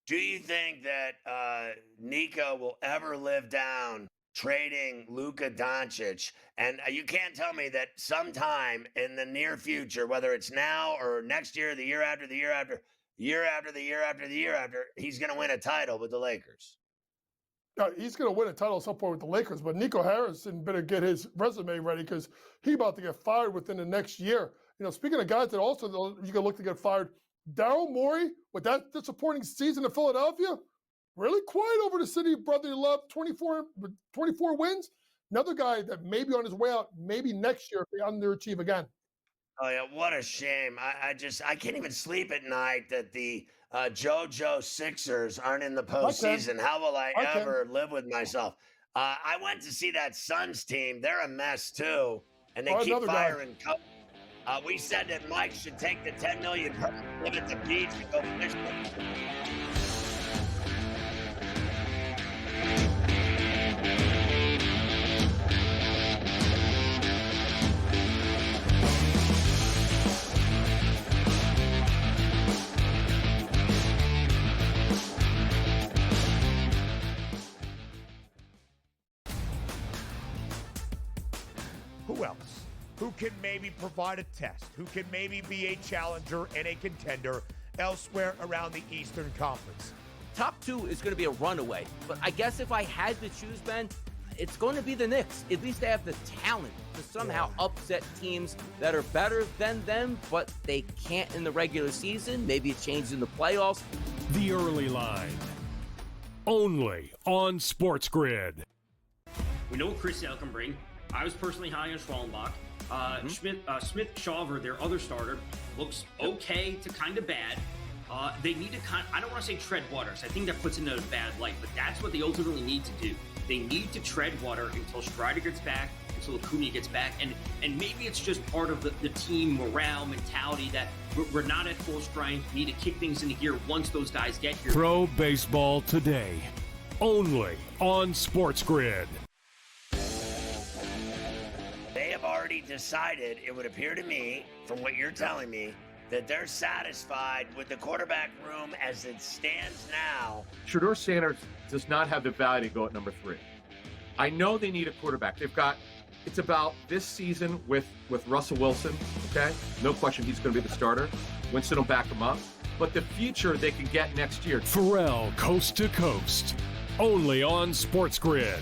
Do you think that Nico will ever live down trading Luka Doncic? And you can't tell me that sometime in the near future, whether it's now or next year, the year after, the year after, year after, the year after, the year after, he's going to win a title with the Lakers.
He's going to win a title at some point with the Lakers, but Nico Harrison better get his resume ready because he's about to get fired within the next year. Speaking of guys that also you can look to get fired, Daryl Morey, with that disappointing season in Philadelphia, really quiet over the city of brotherly love, 24 wins. Another guy that may be on his way out, maybe next year if they underachieve again.
Oh, yeah, what a shame. I can't even sleep at night that the JoJo Sixers aren't in the postseason. How will I ever live with myself? I went to see that Suns team. They're a mess, too, and they keep firing coaches. We said that Mike should take the $10 million, live at the beach, and go fishing.
Who else? Who can maybe provide a test? Who can maybe be a challenger and a contender elsewhere around the Eastern Conference?
top two is going to be a runaway. But I guess if I had to choose, Ben, it's going to be the Knicks. At least they have the talent to somehow upset teams that are better than them, but they can't in the regular season. Maybe it changes in the playoffs.
The Early Line. Only on SportsGrid.
We know what Chris Sale can bring. I was personally high on Schwallenbach. Smith Shawver, their other starter, looks okay to kind of bad. They need to I don't want to say tread waters. I think that puts it in a bad light, but that's what they ultimately need to do. They need to tread water until Strider gets back, until Acuna gets back, and maybe it's just part of the team morale mentality that we're not at full strength. We need to kick things into gear once those guys get here.
Pro Baseball Today. Only on SportsGrid.
They have already decided, it would appear to me, from what you're telling me, that they're satisfied with the quarterback room as it stands now.
Shedeur Sanders does not have the value to go at number 3. I know they need a quarterback. It's about this season with Russell Wilson, okay? No question he's going to be the starter. Winston will back him up. But the future they can get next year.
Ferrall, Coast to Coast. Only on SportsGrid.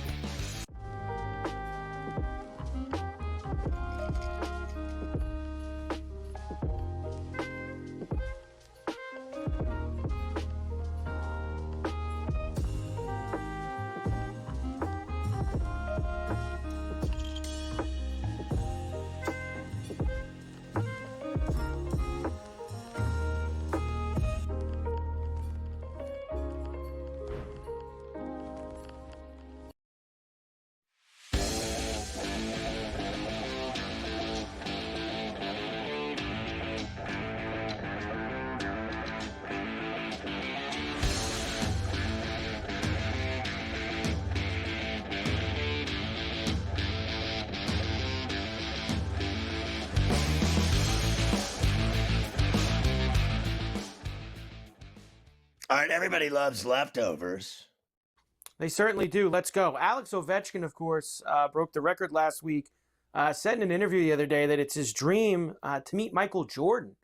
All right, everybody loves leftovers.
They certainly do. Let's go. Alex Ovechkin, of course, broke the record last week. Said in an interview the other day that it's his dream to meet Michael Jordan.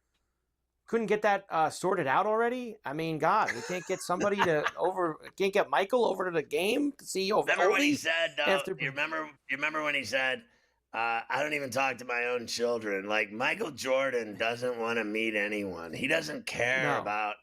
Couldn't get that sorted out already? I mean, God, we can't get somebody can't get Michael over to the game to see Ovi?
Remember when he said, you remember when he said, I don't even talk to my own children. Like, Michael Jordan doesn't want to meet anyone. He doesn't care about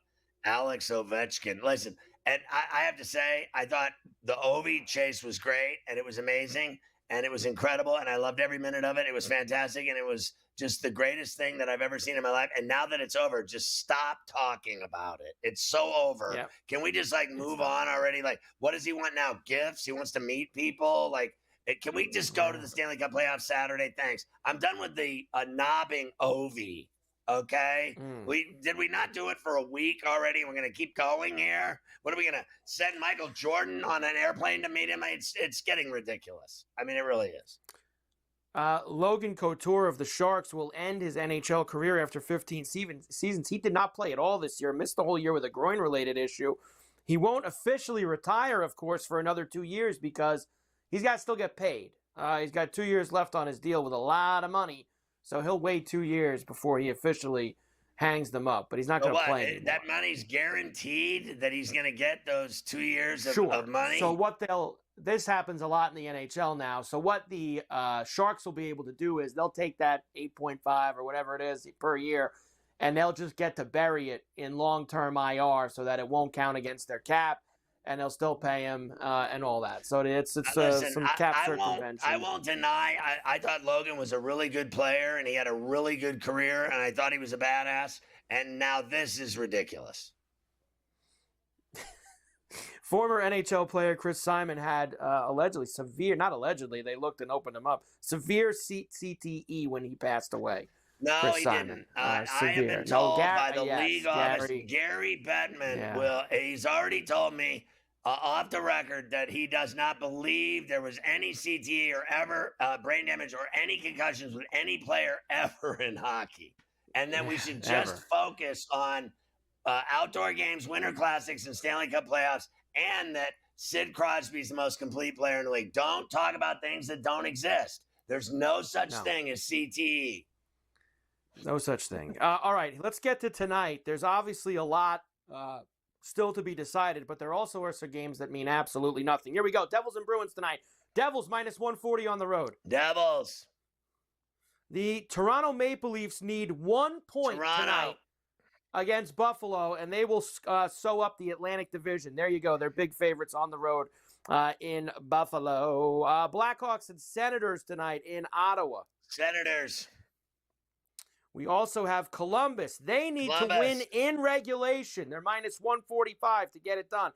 Alex Ovechkin. Listen, and I have to say, I thought the Ovi chase was great, and it was amazing, and it was incredible, and I loved every minute of it. It was fantastic, and it was just the greatest thing that I've ever seen in my life. And now that it's over, just stop talking about it. It's so over. Yep. Can we just move on already? Like, what does he want now? Gifts? He wants to meet people? Like, can we just go to the Stanley Cup playoffs Saturday? Thanks. I'm done with the knobbing Ovi. Okay, did we not do it for a week already? We're gonna keep going here. What are we gonna send Michael Jordan on an airplane to meet him? It's getting ridiculous. I mean, it really is.
Logan Couture of the Sharks will end his NHL career after 15 seasons. He did not play at all this year. Missed the whole year with a groin-related issue. He won't officially retire, of course, for another 2 years because he's got to still get paid. He's got 2 years left on his deal with a lot of money. So he'll wait 2 years before he officially hangs them up, but he's not going to play anymore.
That money's guaranteed that he's going to get those 2 years of money?
So this happens a lot in the NHL now. So what the Sharks will be able to do is they'll take that 8.5 or whatever it is per year, and they'll just get to bury it in long-term IR so that it won't count against their cap. And they'll still pay him and all that. So it's
Listen,
some cap circumvention.
I won't deny. I thought Logan was a really good player, and he had a really good career, and I thought he was a badass. And now this is ridiculous.
Former NHL player Chris Simon had not allegedly, they looked and opened him up, severe CTE when he passed away.
No,
Chris
he
Simon.
didn't. I have been told by the league office, Gary Bettman he's already told me off the record that he does not believe there was any CTE or ever brain damage or any concussions with any player ever in hockey. And then we should just focus on outdoor games, winter classics, and Stanley Cup playoffs, and that Sid Crosby's the most complete player in the league. Don't talk about things that don't exist. There's no such thing as CTE.
No such thing. All right, let's get to tonight. There's obviously a lot still to be decided, but there also are some games that mean absolutely nothing. Here we go. Devils and Bruins tonight. Devils minus 140 on the road.
Devils.
The Toronto Maple Leafs need 1 point tonight against Buffalo, and they will sew up the Atlantic Division. There you go. They're big favorites on the road in Buffalo. Blackhawks and Senators tonight in Ottawa.
Senators.
We also have Columbus. They need to win in regulation. They're minus 145 to get it done.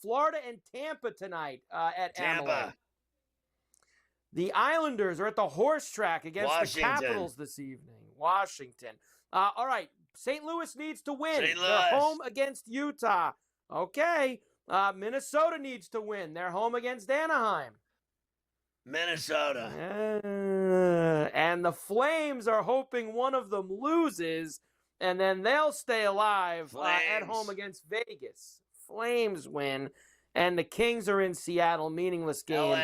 Florida and Tampa tonight at Amalie. The Islanders are at the horse track against the Capitals this evening. Washington. All right. St. Louis needs to win. They're home against Utah. Okay. Minnesota needs to win. They're home against Anaheim.
Minnesota.
And the Flames are hoping one of them loses, and then they'll stay alive at home against Vegas. Flames win, and the Kings are in Seattle. Meaningless game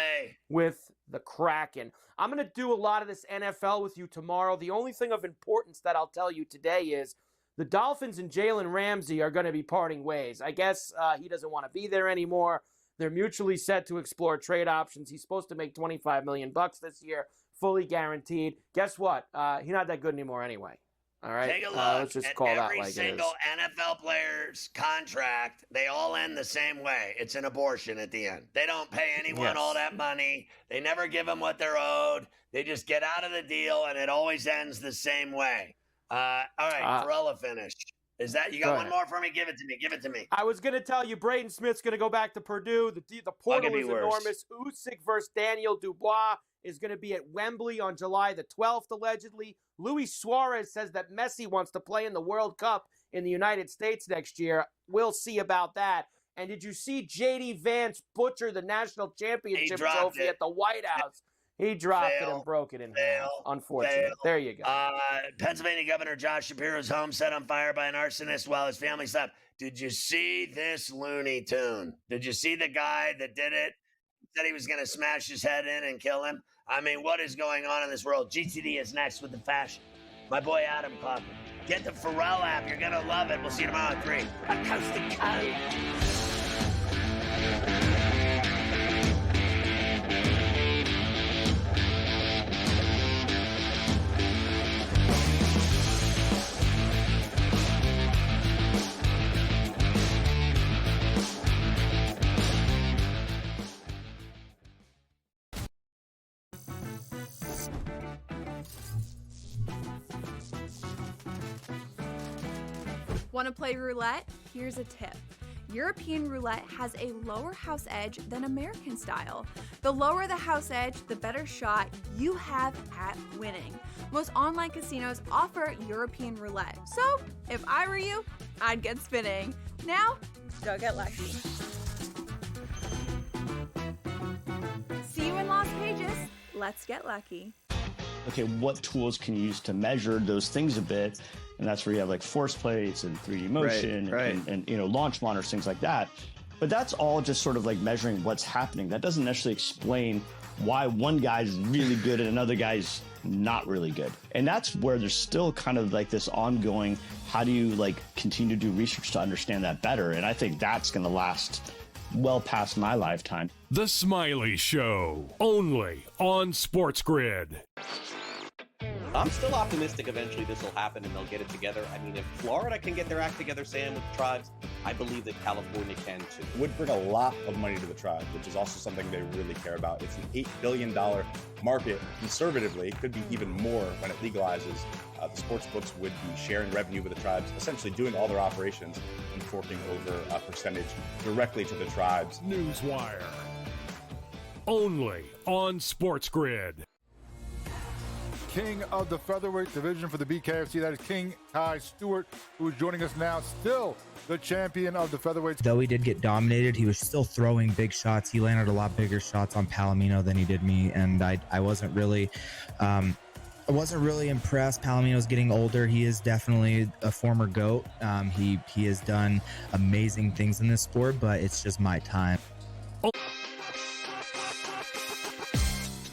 with the Kraken. I'm going to do a lot of this NFL with you tomorrow. The only thing of importance that I'll tell you today is the Dolphins and Jalen Ramsey are going to be parting ways. I guess he doesn't want to be there anymore. They're mutually set to explore trade options. He's supposed to make $25 million this year, fully guaranteed. Guess what? He's not that good anymore anyway. All right.
Take a look
let's just
at
call that
every
like
single NFL player's contract. They all end the same way. It's an abortion at the end. They don't pay anyone all that money. They never give them what they're owed. They just get out of the deal, and it always ends the same way. All right, Ferrall finished. Is that you got one more for me? Give it to me. Give it to me.
I was going to tell you, Braden Smith's going to go back to Purdue. The portal is enormous. Usyk versus Daniel Dubois is going to be at Wembley on July the 12th, allegedly. Luis Suarez says that Messi wants to play in the World Cup in the United States next year. We'll see about that. And did you see J.D. Vance butcher the national championship trophy at the White House? He dropped it and broke it in half. Unfortunate. There you go.
Pennsylvania Governor Josh Shapiro's home set on fire by an arsonist while his family slept. Did you see this Looney Tune? Did you see the guy that did it? Said he was going to smash his head in and kill him. I mean, what is going on in this world? GTD is next with the fashion. My boy Adam Cochran. Get the Ferrall app. You're going to love it. We'll see you tomorrow at 3. Coast to coast.
Want to play roulette? Here's a tip. European roulette has a lower house edge than American style. The lower the house edge, the better shot you have at winning. Most online casinos offer European roulette. So, if I were you, I'd get spinning. Now, go get lucky. See you in Lost Pages. Let's get lucky.
Okay, what tools can you use to measure those things a bit? And that's where you have like force plates and 3D motion and you know, launch monitors, things like that. But that's all just sort of like measuring what's happening. That doesn't necessarily explain why one guy's really good and another guy's not really good. And that's where there's still kind of like this ongoing, how do you like continue to do research to understand that better? And I think that's going to last well past my lifetime.
The Smiley Show, only on SportsGrid.
I'm still optimistic eventually this will happen and they'll get it together. I mean, if Florida can get their act together, Sam, with the tribes, I believe that California can too.
Would bring a lot of money to the tribe, which is also something they really care about. It's an $8 billion market. Conservatively, it could be even more when it legalizes. The sports books would be sharing revenue with the tribes, essentially doing all their operations and forking over a percentage directly to the tribes.
Newswire, only on SportsGrid.
King of the featherweight division for the BKFC. That is King Kai Stewart, who is joining us now, still the champion of the featherweight.
Though he did get dominated, he was still throwing big shots. He landed a lot bigger shots on Palomino than he did me, and I wasn't really impressed. Palomino's getting older. He is definitely a former GOAT. He has done amazing things in this sport, but it's just my time.